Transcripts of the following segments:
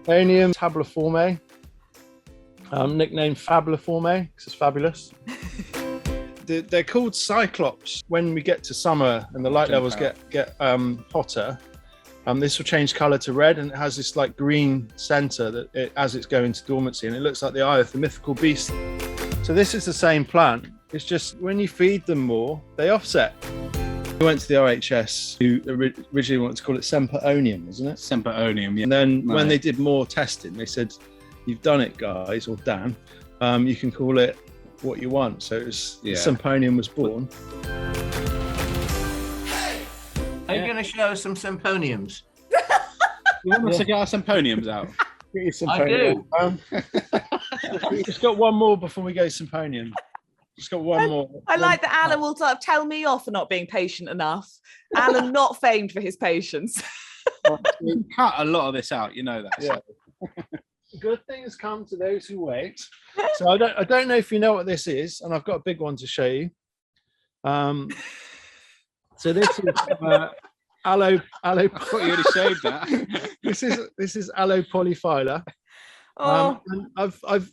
Aeonium tabuliforme, nicknamed fabuliforme because it's fabulous. They're called cyclops. When we get to summer and the light levels get hotter, this will change colour to red, and it has this like green centre as it's going to dormancy, and it looks like the eye of the mythical beast. So this is the same plant. It's just when you feed them more, they offset. We went to the RHS, who originally wanted to call it Semponium, isn't it? Semponium, yeah. And then when they did more testing, they said, "You've done it, guys," or Dan. You can call it what you want. So it was Semponium was born. Are you going to show us some Semponiums? You want us to get our Semponiums out? I do. We've just got one more before we go Semponium. Just got one more. I like that Alan will sort of tell me off for not being patient enough. Alan, not famed for his patience. We cut a lot of this out, you know that. Yeah. Good things come to those who wait. So I don't know if you know what this is, and I've got a big one to show you. So this is Aloe. I thought you already showed that. This is Aloe polyphylla. Oh. And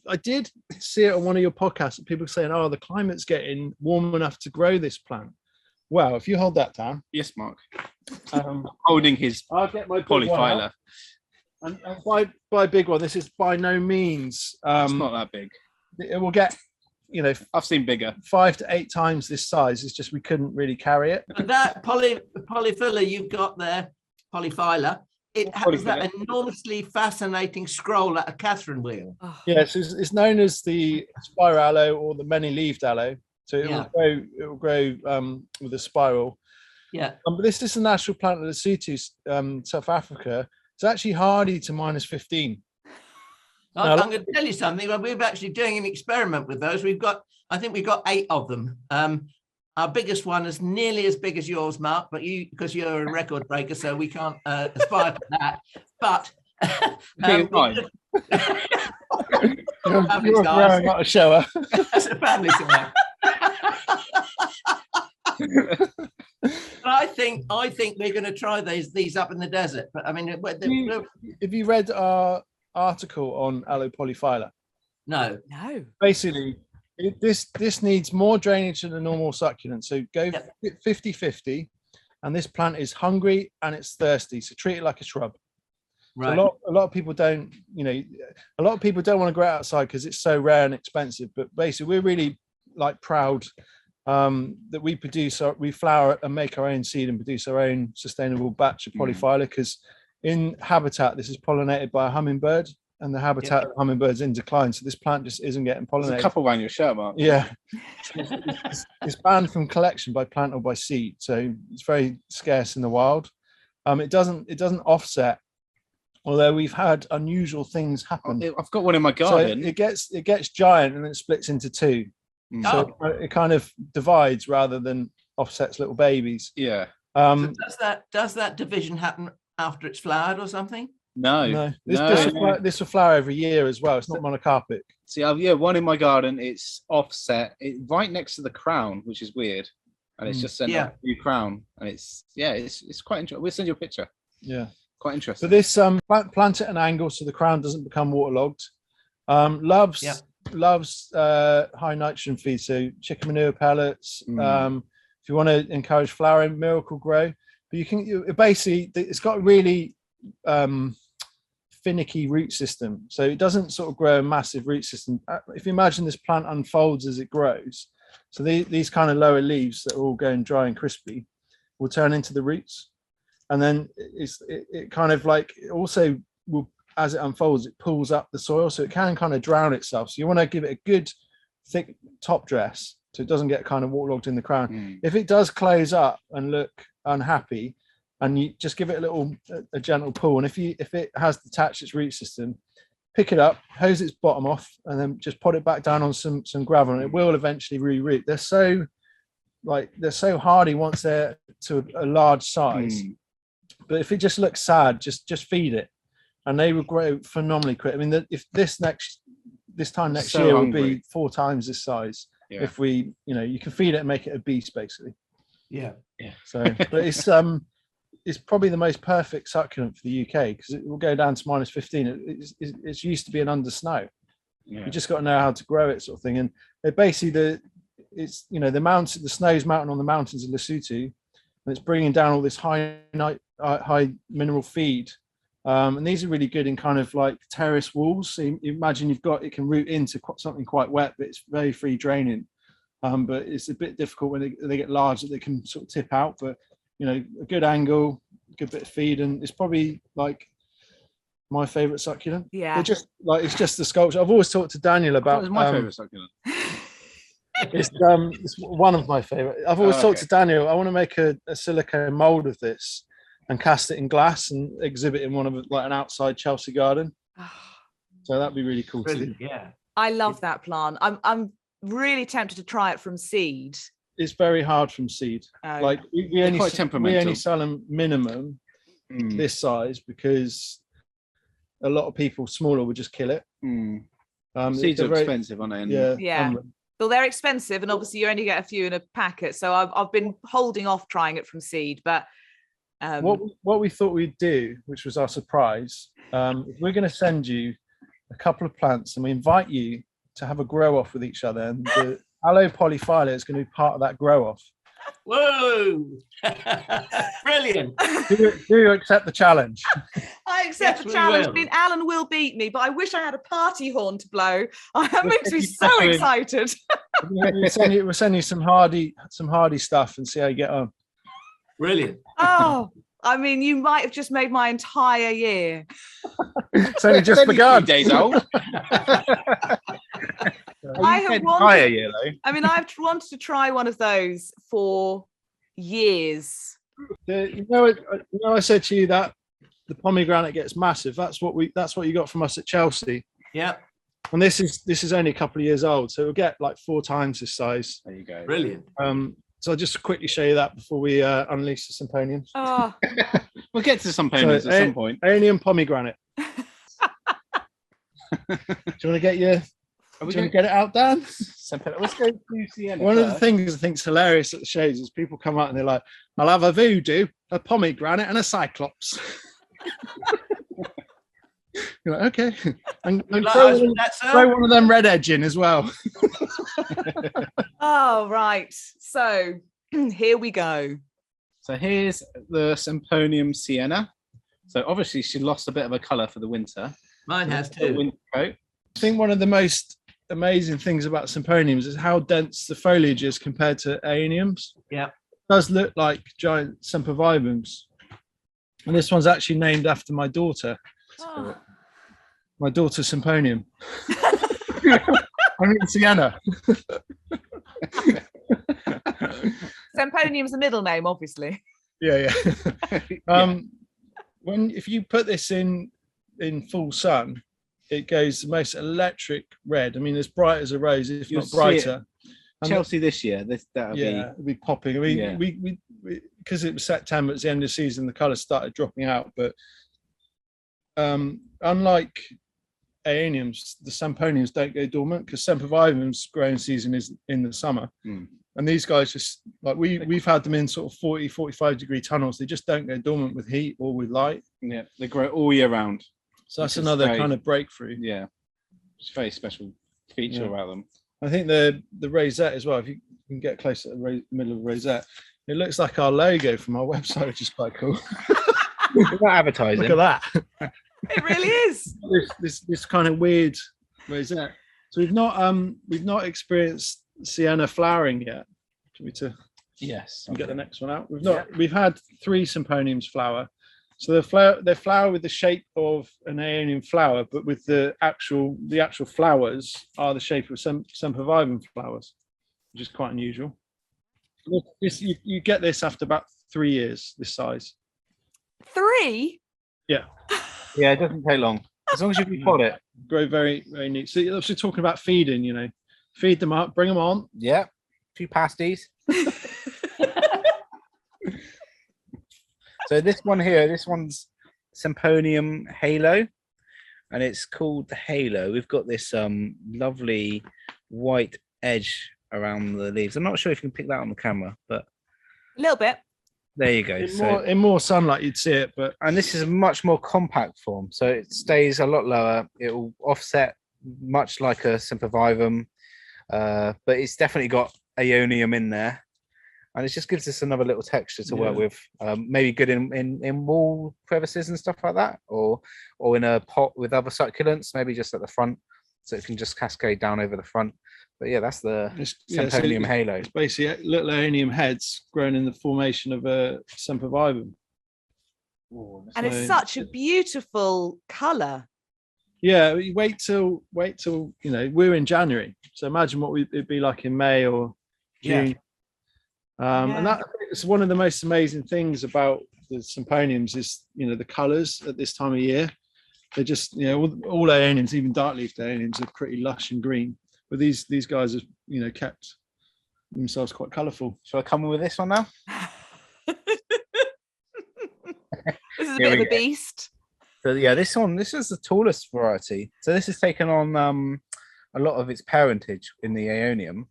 I did see it on one of your podcasts. People saying, "Oh, the climate's getting warm enough to grow this plant." Well, if you hold that down. Yes, Mark. Holding his I'll get my polyphylla. And by big one, this is by no means. It's not that big. It will get, I've seen bigger. 5 to 8 times this size. It's just we couldn't really carry it. And that polyphylla you've got there, polyphylla, it has that enormously fascinating scroll at a Catherine wheel. Oh. Yes, it's known as the spiral aloe or the many-leaved aloe. So it will grow with a spiral. Yeah. But this is a national plant of Lesotho, South Africa. It's actually hardy to -15. I'm going to tell you something. Well, we're actually doing an experiment with those. I think we've got 8 of them. Our biggest one is nearly as big as yours, Mark, but because you're a record breaker, so we can't aspire to that. But you're growing out a shower. That's a family size. I think we're going to try these up in the desert. But I mean, have you read our article on Aloe polyphylla? No. Basically, this needs more drainage than a normal succulent. So go 50-50, and this plant is hungry and it's thirsty. So treat it like a shrub. Right. So a lot of people don't, a lot of people don't want to grow outside because it's so rare and expensive. But basically, we're really proud that we flower and make our own seed and produce our own sustainable batch of polyphylla, because in habitat this is pollinated by a hummingbird, and the habitat of hummingbirds in decline, so this plant just isn't getting pollinated. There's a couple around your shirt, Mark. Yeah. It's banned from collection by plant or by seed, so it's very scarce in the wild. It doesn't offset, although we've had unusual things happen. I've got one in my garden. So it gets giant and then it splits into 2. So it kind of divides rather than offsets little babies. Yeah. So does that division happen after it's flowered or something? No. This will flower every year as well. It's not monocarpic. See, one in my garden. It's offset, right next to the crown, which is weird, and it's just sent a new crown, and it's quite interesting. We'll send you a picture. Yeah, quite interesting. So this plant at an angle so the crown doesn't become waterlogged. Loves high nitrogen feed, so chicken manure pellets. If you want to encourage flowering, Miracle Grow. But it's got a really finicky root system, so it doesn't sort of grow a massive root system. If you imagine this plant unfolds as it grows, so these kind of lower leaves that are all going dry and crispy will turn into the roots, and then it kind of also will, as it unfolds, it pulls up the soil, so it can kind of drown itself. So you want to give it a good thick top dress so it doesn't get kind of waterlogged in the crown. If it does close up and look unhappy, and you just give it a gentle pull, and if it has detached its root system, pick it up, hose its bottom off, and then just pot it back down on some gravel, and it will eventually re-root. They're so hardy once they're to a large size. But if it just looks sad, just feed it, and they will grow phenomenally quick. I mean, if this time next year will be 4 times this size. Yeah. If you can feed it and make it a beast, basically. Yeah. So, but it's it's probably the most perfect succulent for the UK because it will go down to -15. It's used to being under snow. You just got to know how to grow it, sort of thing. And it basically the snow's mountain on the mountains of Lesotho, and it's bringing down all this high mineral feed. And these are really good in kind of like terrace walls. So you imagine it can root into something quite wet, but it's very free draining. But it's a bit difficult when they get large that they can sort of tip out. But a good angle, good bit of feed, and it's probably like my favorite succulent. Yeah, it's just the sculpture. I've always talked to Daniel about. What is my favorite succulent? It's one of my favorite. I've always talked to Daniel. I want to make a silicone mold of this and cast it in glass and exhibit in one of an outside Chelsea garden. So that'd be really cool to do. Yeah, I love that plant. I'm really tempted to try it from seed. It's very hard from seed. Like we only sell them minimum this size because a lot of people smaller would just kill it. Seeds are expensive, aren't they? Yeah. Well, they're expensive, and obviously you only get a few in a packet. So I've been holding off trying it from seed. But what we thought we'd do, which was our surprise, we're going to send you a couple of plants, and we invite you to have a grow off with each other. And the Aloe polyphylla is going to be part of that grow off. Whoa! Brilliant. Do you accept the challenge? I accept the challenge. I mean, Alan will beat me, but I wish I had a party horn to blow. That makes me so excited. We'll send you some hardy stuff and see how you get on. Brilliant. Oh, I mean, you might have just made my entire year. It's only just begun. 3 days old. I've wanted to try one of those for years. I said to you that the pomegranate gets massive. That's what you got from us at Chelsea. Yeah. And this is only a couple of years old, so it'll get like 4 times this size. There you go. Brilliant. So I'll just quickly show you that before we unleash the Semponiums. Oh. We'll get to Semponiums at some point. Aeonium Pomegranate. Do you want to get it out, Dan? Let's go to Sienna. One of the things I think is hilarious at the shows is people come out and they're like, I'll have a voodoo, a pomegranate, and a cyclops. You're like, okay. And throw one of them red edge in as well. Oh, right. So here we go. So here's the Semponium Sienna. So obviously she lost a bit of her colour for the winter. Mine has too. Winter coat. I think one of the most amazing things about Semponiums is how dense the foliage is compared to Aeoniums. Yeah. It does look like giant Sempervivums. And this one's actually named after my daughter. Oh. My daughter Semponium. I mean Sienna. Semponium's a middle name, obviously. Yeah. If you put this in full sun, it goes the most electric red. I mean, as bright as a rose, if not brighter. Chelsea this year, that'll it'll be popping. I mean, we because it was September, it's the end of the season, the colours started dropping out. But unlike Aeoniums, the Semponiums don't go dormant because Sempervivum's growing season is in the summer. And these guys just like we've had them in sort of 40, 45 degree tunnels. They just don't go dormant with heat or with light. Yeah, they grow all year round. So that's another kind of breakthrough. Yeah, it's a very special feature about them. I think the rosette as well. If you can get close to the middle of the rosette, it looks like our logo from our website, which is quite cool. Not advertising. Look at that. It really is. This kind of weird rosette. So we've not experienced Sienna flowering yet. Yes. Get the next one out. We've had 3 Semponiums flower. So they flower with the shape of an Aeonium flower, but with the actual flowers are the shape of Sempervivum flowers, which is quite unusual. You get this after about 3 years, this size. 3? Yeah. Yeah, it doesn't take long. As long as you repot it. Grow very, very neat. So you're obviously talking about feeding, feed them up, bring them on. Yeah. 2 pasties. So this one's Semponium Halo, and it's called the Halo. We've got this lovely white edge around the leaves. I'm not sure if you can pick that on the camera, but a little bit. There you go. In more sunlight, you'd see it, and this is a much more compact form, so it stays a lot lower. It will offset much like a Sempervivum, but it's definitely got Aeonium in there, and it just gives us another little texture to work with. Maybe good in wall crevices and stuff like that, or in a pot with other succulents, maybe just at the front, so it can just cascade down over the front. But yeah, that's the Semponium Halo. It's basically little Aeonium heads grown in the formation of a Sempervivum. And it's such a beautiful colour. Yeah, wait till we're in January, so imagine what it'd be like in May or June. And that is one of the most amazing things about the Semponiums is the colours at this time of year. They're just all Aeoniums, even dark-leafed Aeoniums, are pretty lush and green. But these guys have kept themselves quite colourful. Shall I come in with this one now? This is a bit of a beast. So yeah, this is the tallest variety. So this has taken on a lot of its parentage in the Aeonium,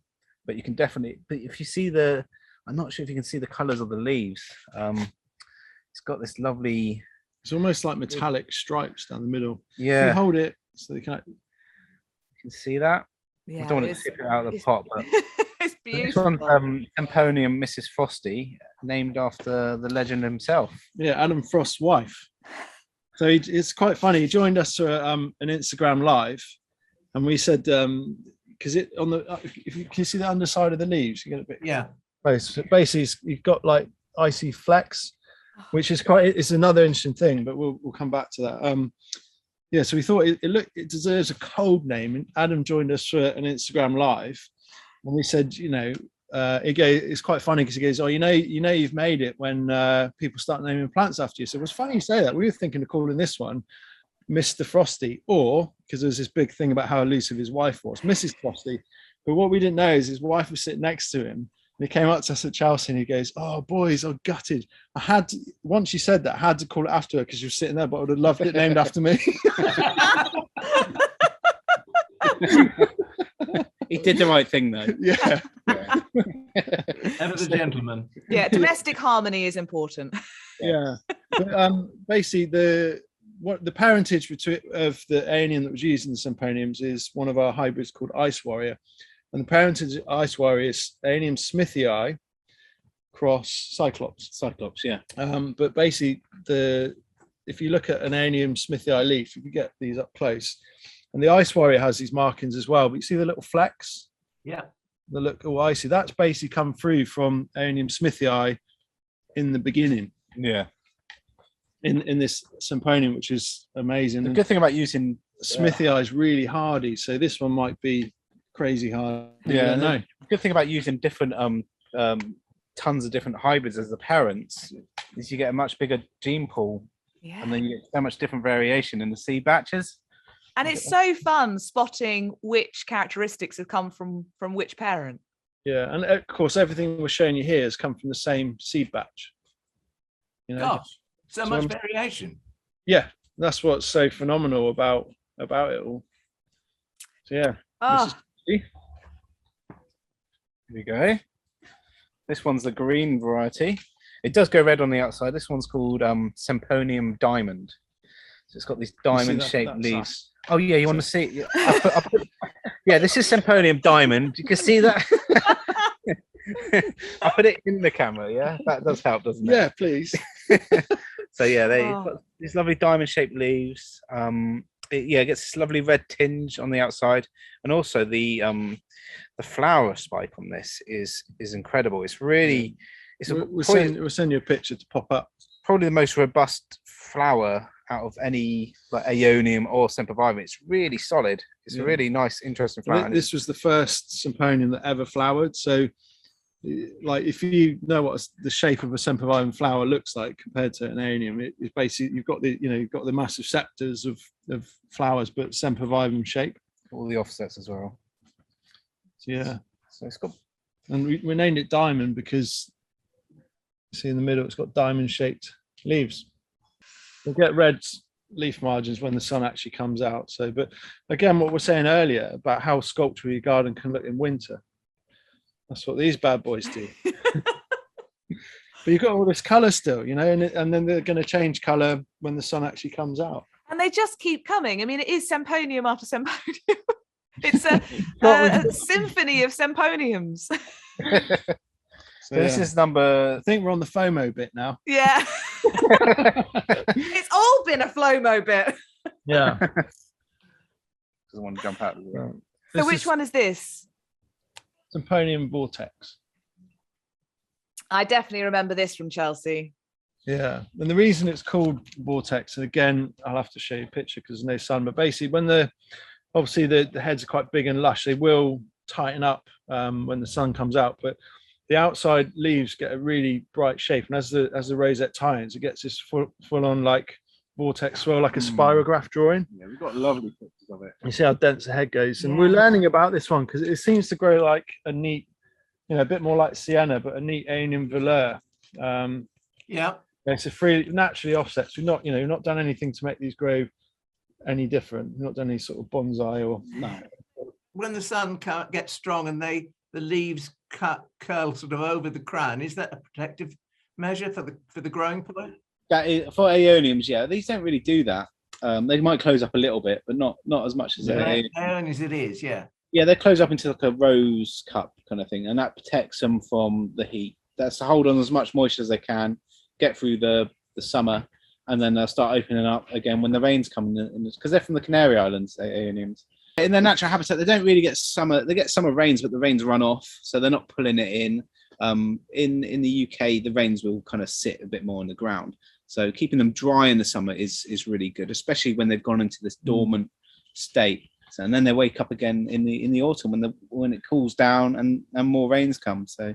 but you can definitely, if you see I'm not sure if you can see the colours of the leaves. It's got this lovely. It's almost like metallic stripes down the middle. Yeah. You hold it so they can. You can see that. Yeah, I don't want to tip it out of the pot, but it's beautiful. This one's Semponium Mrs Frosty, named after the legend himself. Yeah, Adam Frost's wife. So it's quite funny. He joined us for an Instagram live, and we said because if you can see the underside of the leaves, you get a bit close. So basically, you've got like icy flecks, which is it's another interesting thing, but we'll come back to that. So we thought it deserves a code name, and Adam joined us for an Instagram live, and we said, it's quite funny because he goes, oh, you've made it when people start naming plants after you. So it was funny you say that. We were thinking of calling this one Mr. Frosty, or because there's this big thing about how elusive his wife was, Mrs. Frosty. But what we didn't know is his wife was sitting next to him. And he came up to us at Chelsea and he goes, oh, boys, I'm gutted. Once you said that, I had to call it after her because you were sitting there, but I would have loved it named after me. He did the right thing, though. Yeah. Ever the gentleman. Yeah, domestic harmony is important. Yeah. But, basically, the parentage of the Aeonium that was used in the Semponiums is one of our hybrids called Ice Warrior. And the parentage of Ice Warrior is Aeonium smithii cross Cyclops. Cyclops, yeah. But basically, if you look at an Aeonium smithii leaf, you can get these up close. And the Ice Warrior has these markings as well. But you see the little flecks? Yeah. They look all icy. That's basically come through from Aeonium smithii in the beginning. Yeah. In this Semponium, which is amazing. The good thing about using smithii is really hardy. So this one might be crazy hard. Yeah, no. The good thing about using different tons of different hybrids as the parents is you get a much bigger gene pool, and then you get so much different variation in the seed batches. And it's so fun spotting which characteristics have come from which parent. Yeah, and of course everything we're showing you here has come from the same seed batch. Gosh, so much variation. Yeah, that's what's so phenomenal about it all. So yeah. Here we go. This one's the green variety. It does go red on the outside. This one's called Semponium Diamond. So it's got these diamond-shaped leaves. Oh yeah, you want to see? Yeah, this is Semponium Diamond. You can see that. I put it in the camera. Yeah, that does help, doesn't it? Yeah, please. So yeah, they've got these lovely diamond-shaped leaves. It gets this lovely red tinge on the outside, and also the flower spike on this is incredible. It's really, we'll send you a picture to pop up. Probably the most robust flower out of any like Aeonium or Sempervivum. It's really solid. It's a really nice, interesting flower. This was the first Semponium that ever flowered. So, like, if you know what the shape of a Sempervivum flower looks like compared to an Aeonium, it's basically you've got the massive septors of flowers, but Sempervivum shape. All the offsets as well. So, yeah. So it's got, and we named it Diamond because you see in the middle it's got diamond-shaped leaves. We'll get red leaf margins when the sun actually comes out. So, but again, what we're saying earlier about how sculptural your garden can look in winter. That's what these bad boys do. But you've got all this colour still, you know, and then they're going to change colour when the sun actually comes out. And they just keep coming. I mean, it is Semponium after Semponium. It's a symphony of Semponiums. So this is number. I think we're on the FOMO bit now. Yeah. It's all been a FLOMO bit. Yeah. Doesn't want to jump out. So which one is this? Semponium Vortex. I definitely remember this from Chelsea. Yeah, and the reason it's called Vortex, and again, I'll have to show you a picture because there's no sun, but basically when the heads are quite big and lush, they will tighten up when the sun comes out, but the outside leaves get a really bright shape, and as the rosette tightens, it gets this full on like vortex swirl, like a spirograph drawing. Yeah, we've got lovely pictures of it. You see how dense the head goes, and we're learning about this one because it seems to grow like a neat, you know, a bit more like Sienna, but a neat Aeonium Velour. It's a free naturally offsets. We've not done anything to make these grow any different. We've not done any sort of bonsai or no. When the sun gets strong and the leaves curl sort of over the crown, is that a protective measure for the growing plant? That is, for Aeoniums, yeah, these don't really do that. They might close up a little bit, but not as much as Aeoniums. It is, yeah. Yeah, they close up into like a rose cup kind of thing, and that protects them from the heat. That's to hold on as much moisture as they can, get through the summer, and then they'll start opening up again when the rains come in, because they're from the Canary Islands, Aeoniums. In their natural habitat, they don't really get summer. They get summer rains, but the rains run off, so they're not pulling it in. In the UK, the rains will kind of sit a bit more on the ground, so keeping them dry in the summer is really good, especially when they've gone into this dormant state. So, and then they wake up again in the autumn when it cools down and more rains come. So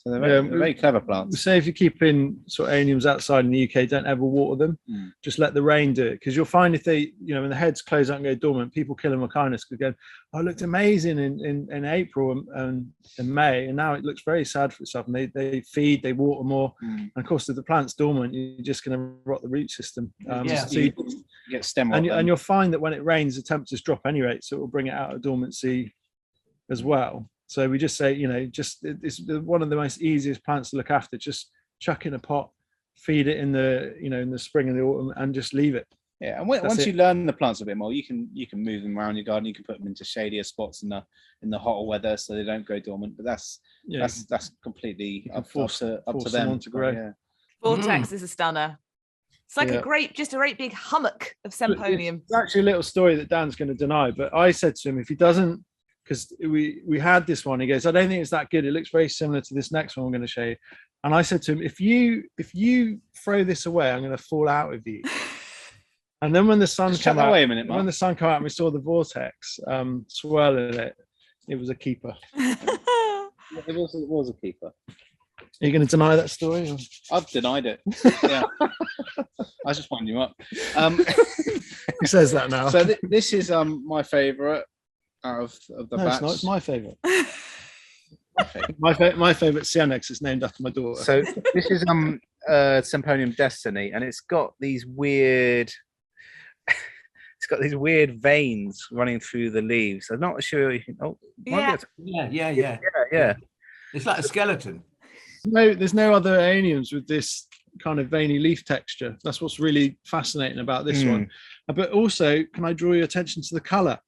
they're very clever plants. Say if you're keeping sort of Aeoniums outside in the UK, don't ever water them. Just let the rain do it, because you'll find if they, you know, when the heads close out and go dormant, people kill them with kindness because go, oh, it looked amazing in April and May, and now it looks very sad for itself. And they feed, they water more, and of course if the plant's dormant, you're just going to rot the root system. So you get stem rot, and you'll find that when it rains, the temperatures drop anyway, so it will bring it out of dormancy as well. So we just say, you know, it's one of the most easiest plants to look after. Just chuck in a pot, feed it in the spring and the autumn, and just leave it. Yeah, and once you learn the plants a bit more, you can move them around your garden. You can put them into shadier spots in the hotter weather, so they don't go dormant. But that's completely up to them to grow. Yeah. Vortex is a stunner. It's like a great big hummock of Semponium. It's actually a little story that Dan's going to deny, but I said to him, if he doesn't, because we had this one, he goes, I don't think it's that good. It looks very similar to this next one I'm going to show you. And I said to him, if you throw this away, I'm going to fall out with you. And then when the sun came out, when the sun came out and we saw the vortex swirling it was a keeper. It was a keeper. Are you going to deny that story? Or? I've denied it. Yeah. I was just winding you up. He says that now. So this is my favourite out of the batch. It's my favourite. My favourite Sienna, is named after my daughter. So this is Semponium Destiny, and it's got these weird veins running through the leaves. I'm not sure you can. Yeah. It's like a skeleton. No, there's no other Aeoniums with this kind of veiny leaf texture. That's what's really fascinating about this one. But also, can I draw your attention to the colour?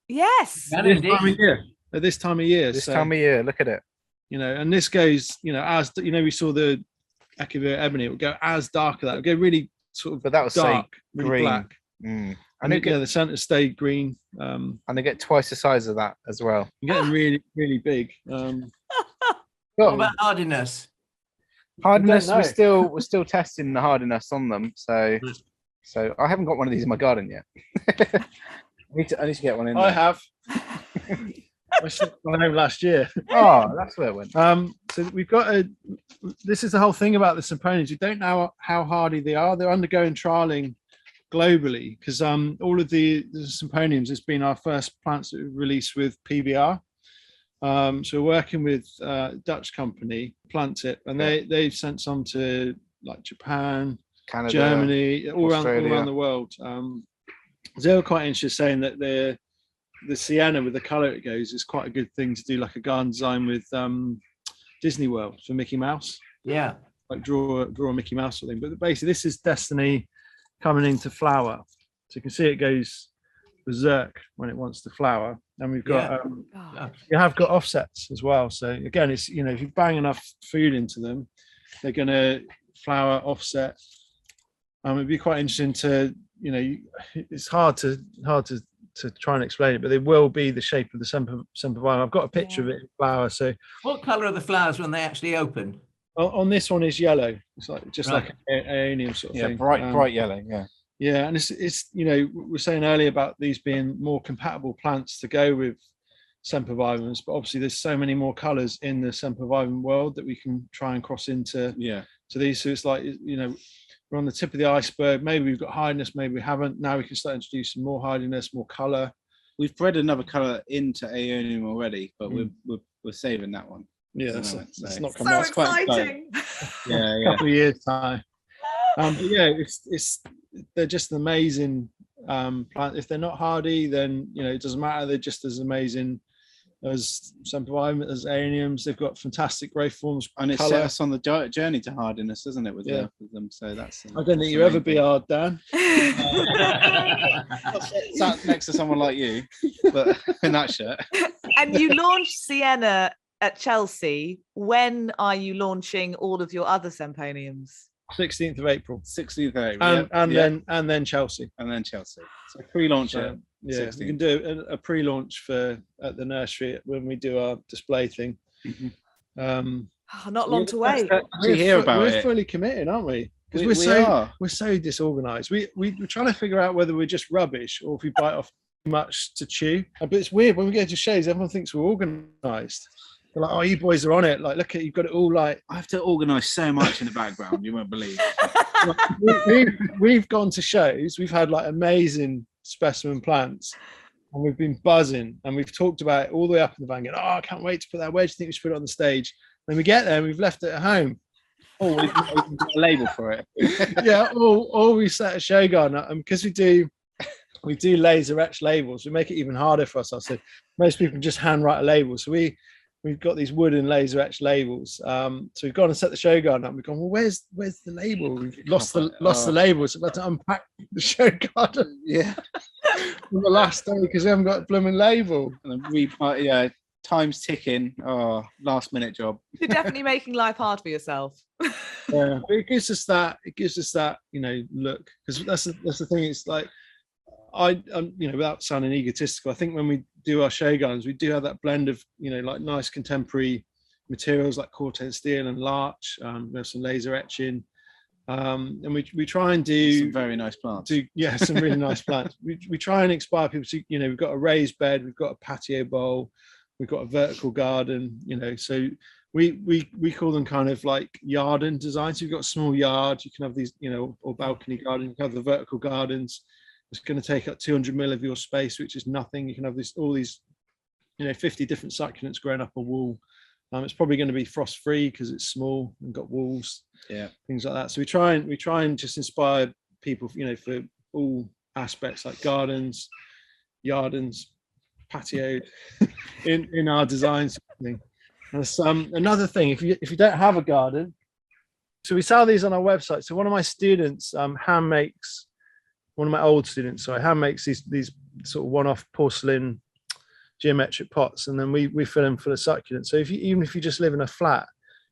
Yes. At this time of year. Look at it. You know, and this goes, you know, as you know, we saw the Echeveria Ebony. It would go as dark as that. It would go really sort of, but that was dark, really green. black. And the centre stayed green. And they get twice the size of that as well. You're getting really, really big. What about hardiness? Hardiness, we're still testing the hardiness on them. So I haven't got one of these in my garden yet. I need to get one in there. I have. I sent one home last year. Oh, that's where it went. So we've got this is the whole thing about the Semponiums. We don't know how hardy they are. They're undergoing trialing globally because all of the Semponiums has been our first plants that we've released with PBR. So we're working with a Dutch company, Plantit, and they've sent some to like Japan, Canada, Germany, all around the world. They were quite interested, saying that the Sienna with the colour it goes is quite a good thing to do, like a garden design with Disney World for Mickey Mouse. Yeah. like draw a Mickey Mouse or thing. But basically, this is Destiny coming into flower. So you can see it goes berserk when it wants to flower. And we've got you have got offsets as well. So again, it's if you bang enough food into them, they're going to flower offset. It'd be quite interesting to it's hard to try and explain it, but they will be the shape of the Semponium. I've got a picture of it in flower. So what colour are the flowers when they actually open? On this one is yellow. It's like like an Aeonium sort of thing. Bright yellow. Yeah, and it's we were saying earlier about these being more compatible plants to go with Semponiums, but obviously there's so many more colours in the Semponium world that we can try and cross into to these. So it's like we're on the tip of the iceberg. Maybe we've got hardiness, maybe we haven't. Now we can start introducing more hardiness, more colour. We've bred another colour into Aeonium already, but we're saving that one. Yeah, that's not coming out. So exciting. A couple of years time. But yeah, they're just an amazing plant. If they're not hardy, then it doesn't matter. They're just as amazing as Semponium, as Aeoniums. They've got fantastic growth forms, and it set us on the journey to hardiness, isn't it? With them, so that's. I don't think you ever be hard, Dan. Sat next to someone like you, but in that shirt. And you launched Sienna at Chelsea. When are you launching all of your other Semponiums? 16th of April. 16th of April. And then Chelsea. And then Chelsea. So pre-launch. We can do a pre-launch at the nursery when we do our display thing. Not long to wait. We're fully committed, aren't we? Because we're so disorganized. We're trying to figure out whether we're just rubbish or if we bite off too much to chew. But it's weird when we go to shows, everyone thinks we're organized. They're like, oh, you boys are on it. Like, look, you've got it all. Like, I have to organise so much in the background. You won't believe. We've gone to shows. We've had like amazing specimen plants, and we've been buzzing. And we've talked about it all the way up in the van. Going, oh, I can't wait to put that. Where do you think we should put it on the stage? Then we get there, and we've left it at home. Oh, we can get a label for it. Yeah. Or we set a show garden up, and because we do laser etch labels, we make it even harder for us. So most people just hand write a label. So we've got these wooden laser etched labels. So we've gone and set the show garden up. We've gone, well, where's the label? We've lost the label. So we've had to unpack the show garden. Yeah. On the last day because we haven't got a blooming label. And then time's ticking. Oh, last minute job. You're definitely making life hard for yourself. Yeah, but it gives us that look, because that's the thing. It's like without sounding egotistical, I think when we do our show gardens, we do have that blend of like nice contemporary materials like corten steel and larch. We have some laser etching, and we try and do some very nice plants. Some really nice plants. We try and inspire people to we've got a raised bed, we've got a patio bowl, we've got a vertical garden. So we call them kind of like yarden designs. So you've got a small yard, you can have these or balcony garden. You can have the vertical gardens. It's going to take up 200 mil of your space, which is nothing. You can have all these 50 different succulents growing up a wall. It's probably going to be frost free because it's small and got walls, things like that. So we try and just inspire people, for all aspects like gardens, yardens, patio in our designs. There's another thing. If you don't have a garden, so we sell these on our website. So one of my students hand makes. One of my old students, hand makes these sort of one-off porcelain geometric pots, and then we fill them full of succulents. So even if you just live in a flat,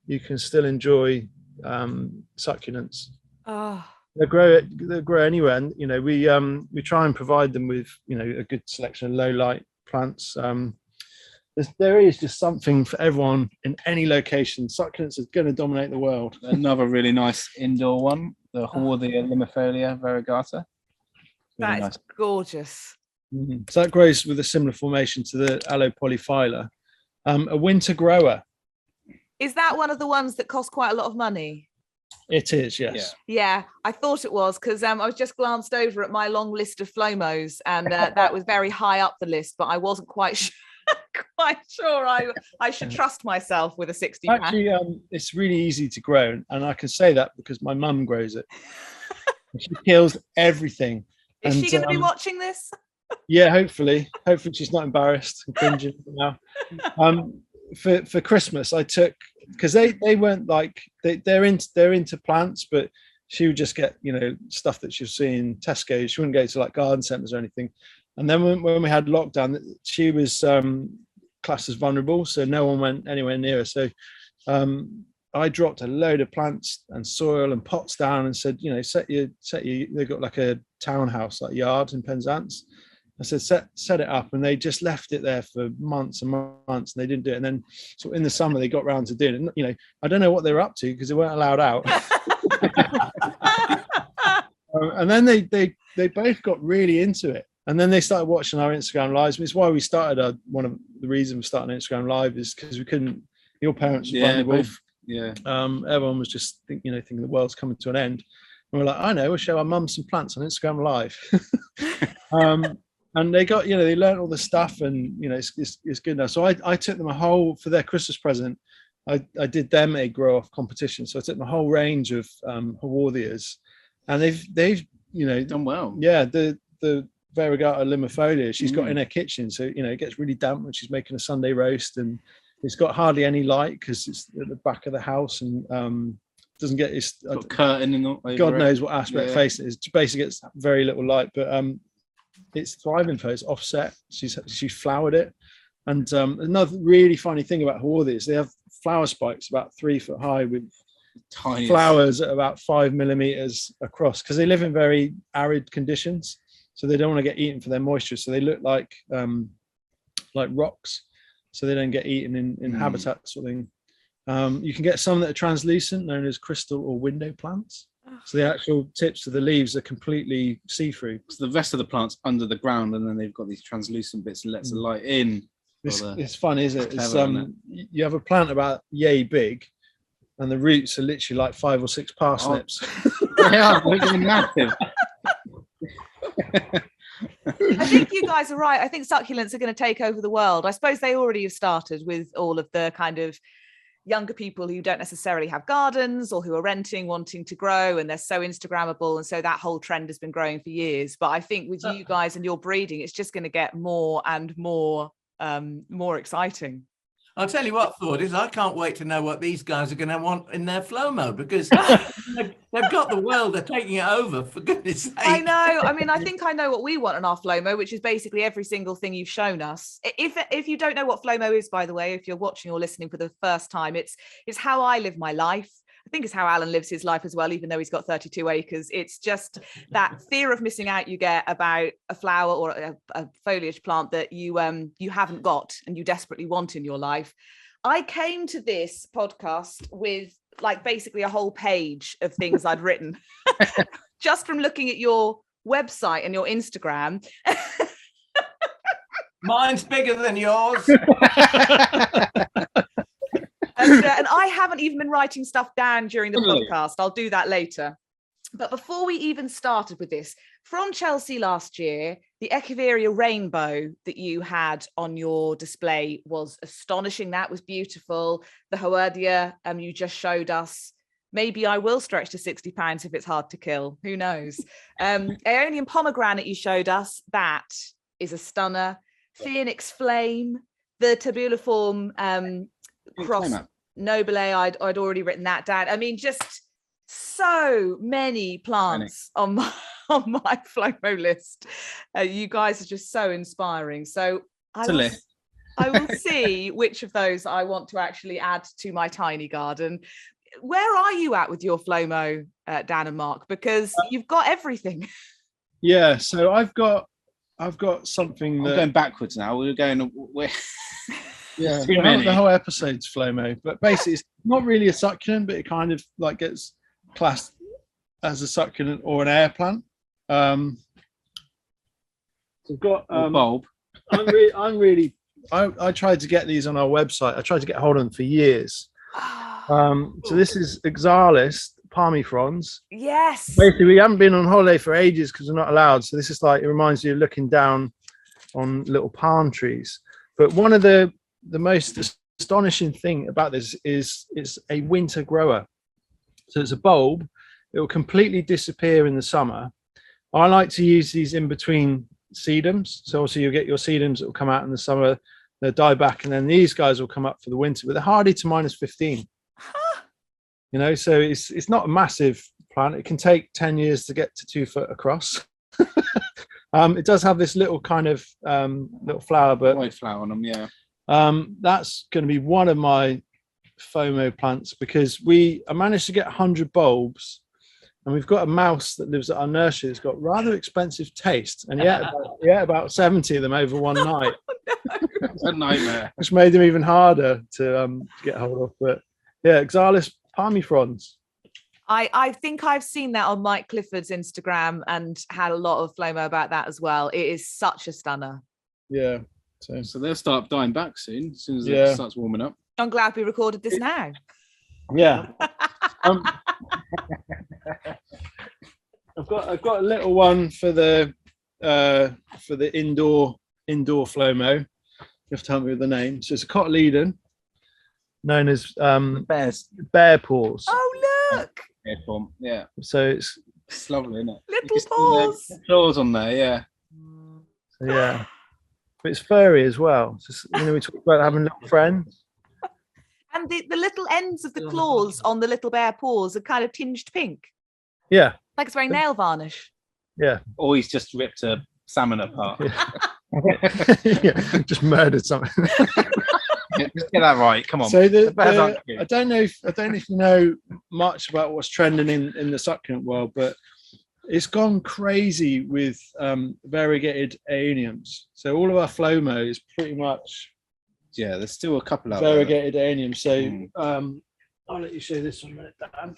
you can still enjoy succulents. Oh. They grow anywhere, and we try and provide them with a good selection of low light plants. There is just something for everyone in any location. Succulents are going to dominate the world. Another really nice indoor one, the Haworthia limifolia variegata. Really nice. Gorgeous. Mm-hmm. So that grows with a similar formation to the Aloe polyphylla. A winter grower. Is that one of the ones that cost quite a lot of money? It is, yes. Yeah, I thought it was because I was just glanced over at my long list of FLOMOs, and that was very high up the list, but I wasn't quite sure I should trust myself with a 60 pack. Actually, it's really easy to grow, and I can say that because my mum grows it. She kills everything. Is she going to be watching this? Yeah, hopefully she's not embarrassed and cringing now. for Christmas, I took, because they weren't like they're into plants, but she would just get stuff that she'll see in Tesco. She wouldn't go to like garden centres or anything. And then when we had lockdown, she was classed as vulnerable, so no one went anywhere near her. So I dropped a load of plants and soil and pots down and said, set your. They've got like a townhouse, like yard in Penzance. I said, set it up, and they just left it there for months and months, and they didn't do it. And then, so in the summer, they got round to doing it. I don't know what they were up to because they weren't allowed out. And then they both got really into it, and then they started watching our Instagram lives. It's why we started one of the reasons we started Instagram live is because we couldn't. Your parents were vulnerable. Yeah. Everyone was just thinking the world's coming to an end. And we're like, I know, we'll show our mum some plants on Instagram live. And they got, they learned all the stuff, and it's good now. So I took them for their Christmas present. I did them a grow off competition. So I took them a whole range of Haworthias, and they've done well. Yeah, the Variegata limifolia she's got in her kitchen, so it gets really damp when she's making a Sunday roast, and it's got hardly any light because it's at the back of the house, and doesn't get its curtain and God knows what aspect face it is. Basically, gets very little light, but it's thriving for it. It's offset. She's flowered it, and another really funny thing about Haworthia is they have flower spikes about 3 foot high with tiny flowers at about 5 millimeters across, because they live in very arid conditions, so they don't want to get eaten for their moisture. So they look like rocks, so they don't get eaten in habitat sort of thing. You can get some that are translucent, known as crystal or window plants. So the actual tips of the leaves are completely see-through. So the rest of the plant's under the ground, and then they've got these translucent bits that lets the light in. It's fun, isn't it? You have a plant about yay big, and the roots are literally like 5 or 6 parsnips. They are massive. I think you guys are right. I think succulents are going to take over the world. I suppose they already have started with all of the kind of younger people who don't necessarily have gardens or who are renting, wanting to grow, and they're so Instagrammable. And so that whole trend has been growing for years. But I think with you guys and your breeding, it's just going to get more and more exciting. I'll tell you what, Thordis, I can't wait to know what these guys are going to want in their FLOMO, because they've got the world, they're taking it over, for goodness sake. I know. I mean, I think I know what we want in our FLOMO, which is basically every single thing you've shown us. If you don't know what FLOMO is, by the way, if you're watching or listening for the first time, it's how I live my life. I think it's how Alan lives his life as well, even though he's got 32 acres. It's just that fear of missing out you get about a flower or a foliage plant that you haven't got and you desperately want in your life. I came to this podcast with like basically a whole page of things I'd written just from looking at your website and your Instagram. Mine's bigger than yours. And I haven't even been writing stuff down during the podcast. I'll do that later. But before we even started with this, from Chelsea last year, the Echeveria rainbow that you had on your display was astonishing. That was beautiful. The Haworthia you just showed us. Maybe I will stretch to £60 if it's hard to kill. Who knows? Aeonium Pomegranate you showed us. That is a stunner. Phoenix Flame, the tabuliform cross nobile, I'd already written that down. I mean, just so many plants on my FLOMO list. You guys are just so inspiring. So I will see which of those I want to actually add to my tiny garden. Where are you at with your FLOMO, Dan and Mark? Because you've got everything. Yeah, so I've got something that... I'm going backwards now. Yeah, the whole episode's FLOMO, but basically it's not really a succulent, but it kind of like gets classed as a succulent or an air plant. So I've got bulb. I tried to get these on our website. I tried to get hold of them for years. So this is Oxalis palmifrons. Yes. Basically, we haven't been on holiday for ages because we're not allowed. So this is like, it reminds you of looking down on little palm trees. But one of the most astonishing thing about this is it's a winter grower. So it's a bulb. It will completely disappear in the summer. I like to use these in between sedums. So also you'll get your sedums that will come out in the summer. they'll die back, and then these guys will come up for the winter, but they're hardy to -15. You know, so it's not a massive plant. It can take 10 years to get to 2 foot across. It does have this little kind of little flower, but White flower on them, yeah. that's going to be one of my FOMO plants, because I managed to get 100 bulbs, and we've got a mouse that lives at our nursery that's got rather expensive taste, and yet about 70 of them over one night. It's a nightmare. Which made them even harder to get hold of. But yeah, Oxalis palmifrons. I think I've seen that on Mike Clifford's Instagram and had a lot of FLOMO about that as well. It is such a stunner. Yeah. So they'll start dying back soon, as soon as Yeah. it starts warming up. I'm glad we recorded this now. Yeah. I've got a little one for the indoor FLOMO. You have to help me with the name. So it's a cotyledon, known as bear paws. Oh, look. Yeah. So it's lovely, isn't it? Little paws. Claws on there, yeah. Yeah. But it's furry as well. So, you know, we talked about having little friends. And the little ends of the claws on the little bear paws are kind of tinged pink. Yeah. Like it's wearing nail varnish. Yeah. Or he's just ripped a salmon apart. Yeah. Just murdered something. Yeah, just get that right. Come on. So I I don't know if you know much about what's trending in the succulent world, but it's gone crazy with variegated Aeoniums. So all of our FLOMO is pretty much there's still a couple out variegated Aeoniums. So I'll let you show this one a minute, Dan.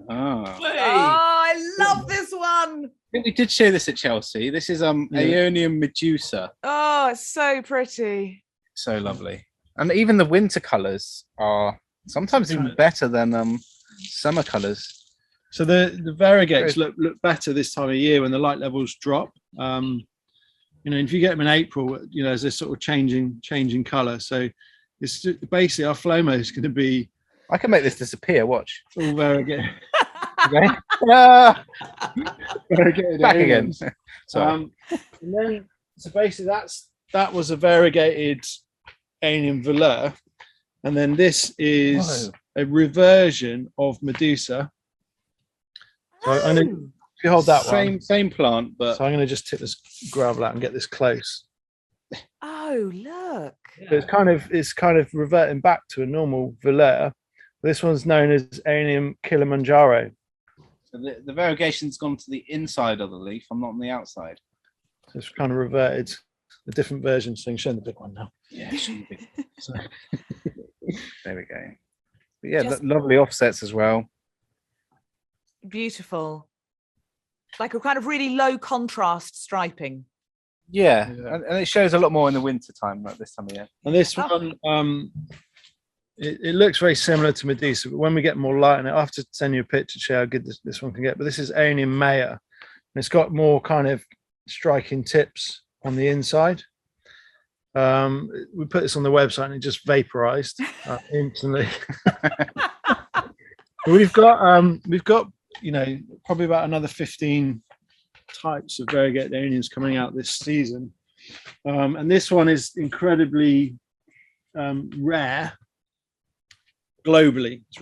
Ah. Oh, I love this one. I think we did show this at Chelsea. This is Aeonium Medusa. Oh, it's so pretty. So lovely. And even the winter colours are sometimes even better than summer colours. So the variegates look better this time of year when the light levels drop. You know, if you get them in April, you know, there's this sort of changing colour. So it's basically our FLOMO is going to be. I can make this disappear. Watch. All variegated. Okay. Variegated Back again. And then, so basically that was a variegated Aeonium Velour, and then this is a reversion of Medusa. So I'm gonna, if you hold that same plant, but so I'm going to just tip this gravel out and get this close. Oh, look. So it's kind of reverting back to a normal velour. This one's known as Aeonium Kilimanjaro. So the variegation's gone to the inside of the leaf. I'm not on the outside. So it's kind of reverted a different version. So you can show the big one now. Yeah, it shouldn't be. So, There we go. But yeah, lovely offsets as well. Beautiful. Like a kind of really low contrast striping. Yeah, Yeah. And it shows a lot more in the winter time, like this time of year. and this one, it looks very similar to Medusa, but when we get more light, and I'll have to send you a picture to show how good this one can get. But this is Aeonium Maya, and it's got more kind of striking tips on the inside. We put this on the website and it just vaporized instantly. we've got you know, probably about another 15 types of variegated Aeoniums coming out this season, and this one is incredibly rare globally. It's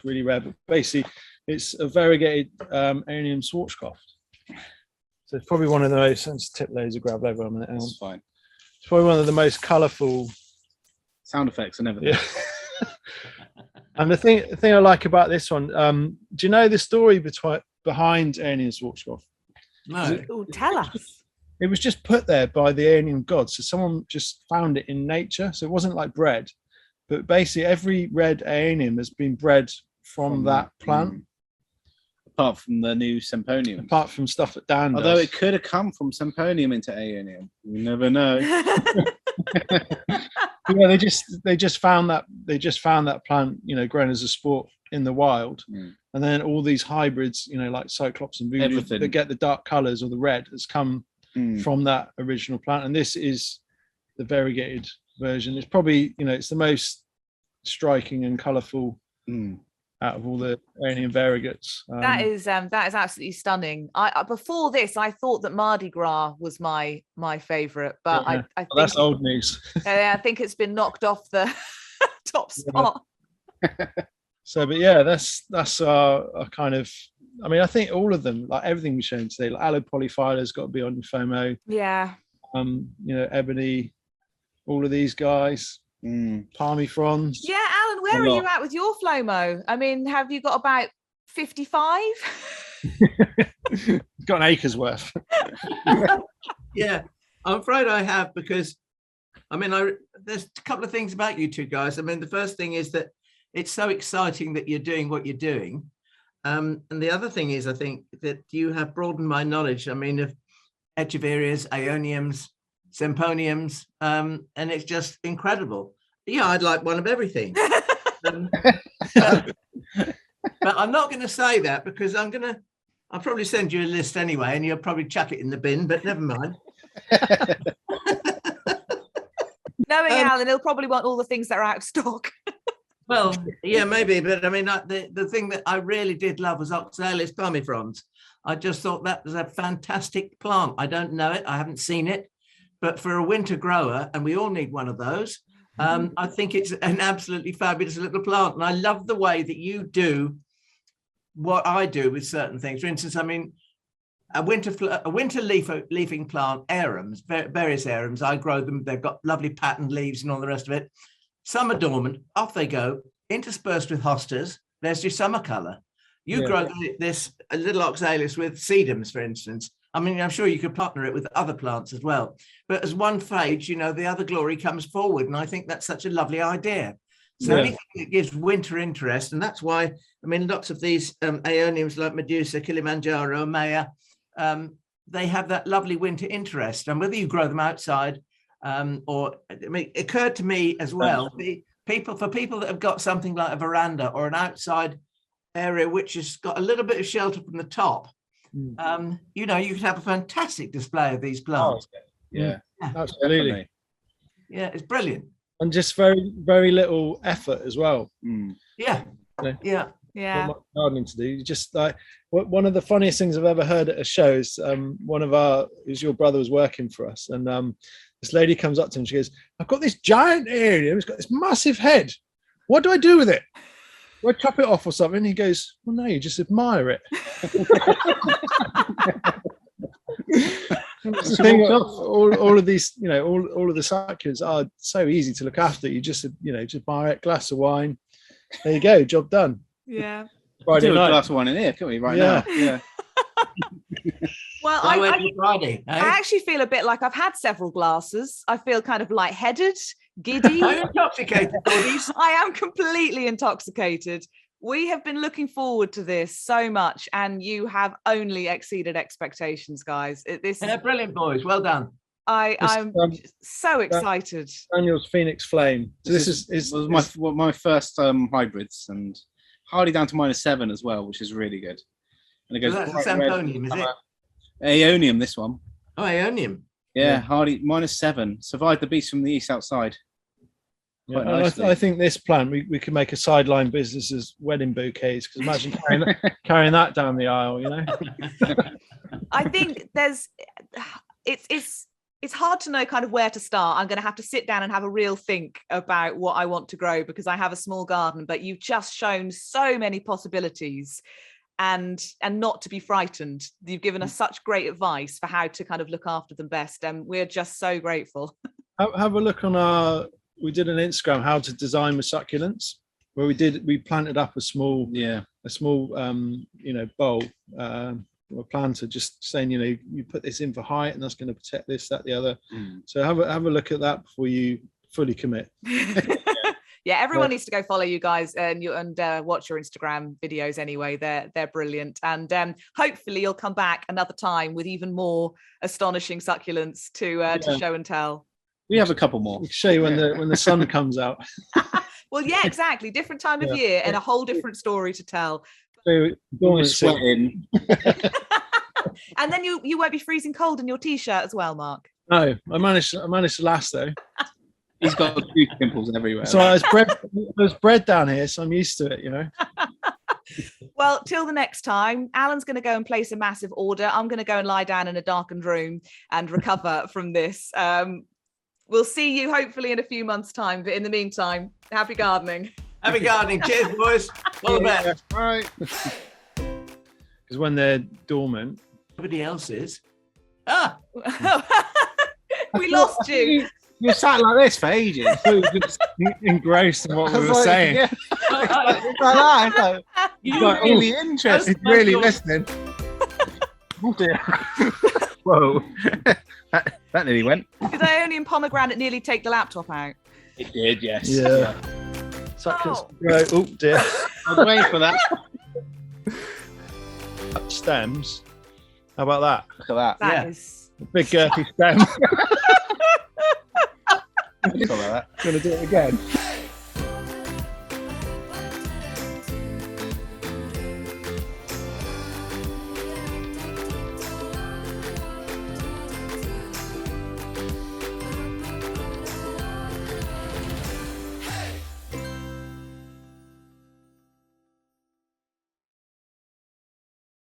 really rare, but basically it's a variegated Aeonium Schwarzkopf. So it's probably one of the most tip loads of gravel over a minute. That's fine. It's probably one of the most colourful Sound effects and everything. Yeah. And the thing I like about this one, do you know the story behind Aeonium Schwarzkopf? No. Oh, tell us. It was just put there by the Aeonium gods. So someone just found it in nature. So it wasn't like bread, but basically every red Aeonium has been bred from that plant. Apart from the new Semponium. Apart from stuff that Dan Although does. it could have come from Semponium into Aeonium. You never know. Yeah, they just found that plant, you know, grown as a sport in the wild, and then all these hybrids, you know, like Cyclops and Voodoo, that get the dark colours or the red, has come from that original plant. And this is the variegated version. It's probably, you know, it's the most striking and colourful out of all the Aeonium Variegates. That is absolutely stunning. I before this, I thought that Mardi Gras was my favorite, but I think that's old news. I think it's been knocked off the top spot. So, but yeah, that's our kind of. I mean, I think all of them, like everything we've shown today, like Aloe polyphylla has got to be on your FOMO. Yeah. Ebony, all of these guys. Palmifrons. Yeah, Alan, where are you at with your FLOMO? I mean, have you got about 55? Got an acre's worth. Yeah, I'm afraid I have, because I mean, there's a couple of things about you two guys. I mean, the first thing is that it's so exciting that you're doing what you're doing. And the other thing is, I think that you have broadened my knowledge. I mean, of Echeverias, Aeoniums, Semponiums, and it's just incredible. Yeah, I'd like one of everything. But I'm not going to say that, because I'll probably send you a list anyway, and you'll probably chuck it in the bin, but never mind. Knowing Alan, he'll probably want all the things that are out of stock. Well, yeah, maybe, but I mean, the thing that I really did love was Oxalis palmifrons. I just thought that was a fantastic plant. I don't know it, I haven't seen it, but for a winter grower, and we all need one of those, I think it's an absolutely fabulous little plant. And I love the way that you do what I do with certain things. For instance, I mean, a winter leafing plant, aeoniums, various aeoniums, I grow them. They've got lovely patterned leaves and all the rest of it. Some are dormant, off they go, interspersed with hostas. There's your summer colour. You grow this little oxalis with sedums, for instance. I mean, I'm sure you could partner it with other plants as well. But as one fades, the other glory comes forward. And I think that's such a lovely idea. So anything that gives winter interest, and that's why, I mean, lots of these Aeoniums like Medusa, Kilimanjaro, Maya, they have that lovely winter interest. And whether you grow them outside, or I mean, it occurred to me as well, for people that have got something like a veranda or an outside area which has got a little bit of shelter from the top, you could have a fantastic display of these plants. Yeah, absolutely. Yeah, it's brilliant. And just very, very little effort as well. Yeah. Gardening to do. Just like one of the funniest things I've ever heard at a show is your brother was working for us, and this lady comes up to him. She goes, "I've got this giant aeonium. It's got this massive head. What do I do with it? Do I chop it off or something?" And he goes, "Well, no, you just admire it." The thing, all of these, all of the succulents are so easy to look after. You just admire it, glass of wine. There you go, job done. Yeah. Friday night. A glass of wine in here, can't we? Now. Yeah. Well, I actually feel a bit like I've had several glasses. I feel kind of lightheaded, giddy. I'm intoxicated, Thordis. I am completely intoxicated. We have been looking forward to this so much, and you have only exceeded expectations, guys. They're brilliant, boys. Well done. I'm so excited. Daniel's Phoenix Flame. So this was my first hybrids, and hardly down to -7 as well, which is really good. And it goes. That's a Semponium, is it? Aeonium, this one. Oh, Aeonium. Yeah, hardly -7. Survived the beast from the east outside. Yeah, I think this plant we could make a sideline business as wedding bouquets, because imagine carrying that down the aisle, I think it's hard to know kind of where to start. I'm going to have to sit down and have a real think about what I want to grow, because I have a small garden, but you've just shown so many possibilities, and not to be frightened. You've given us such great advice for how to kind of look after them best, and we're just so grateful. Have a look on we did an Instagram, how to design with succulents, where we planted up a small bowl, or planter, just saying, you put this in for height, and that's going to protect this, that, the other. So have a look at that before you fully commit. Yeah, everyone needs to go follow you guys and watch your Instagram videos anyway. They're brilliant, and hopefully you'll come back another time with even more astonishing succulents to show and tell. We have a couple more. We'll show you when the sun comes out. Well, yeah, exactly. Different time of year and a whole different story to tell. So, sweating. And then you won't be freezing cold in your t-shirt as well, Mark. No, I managed to last though. He's got huge pimples everywhere. So I was bred down here, so I'm used to it, Well, till the next time, Alan's going to go and place a massive order. I'm going to go and lie down in a darkened room and recover from this. We'll see you hopefully in a few months' time. But in the meantime, happy gardening. Happy gardening. Cheers, boys. All the best. All right. Because when they're dormant, Everybody else is. Ah, We lost you. You sat like this for ages. we were just engrossed in what we were saying. Yeah. It's like that. It's like, you like really interested, really listening. Oh dear. Whoa. that nearly went. Did Aeonium Pomegranate nearly take the laptop out? It did, yes. Yeah. Succulents grow. Oh dear. I was waiting for that. Stems. How about that? Look at that. That is. A big girthy stem. Look at that. Gonna do it again.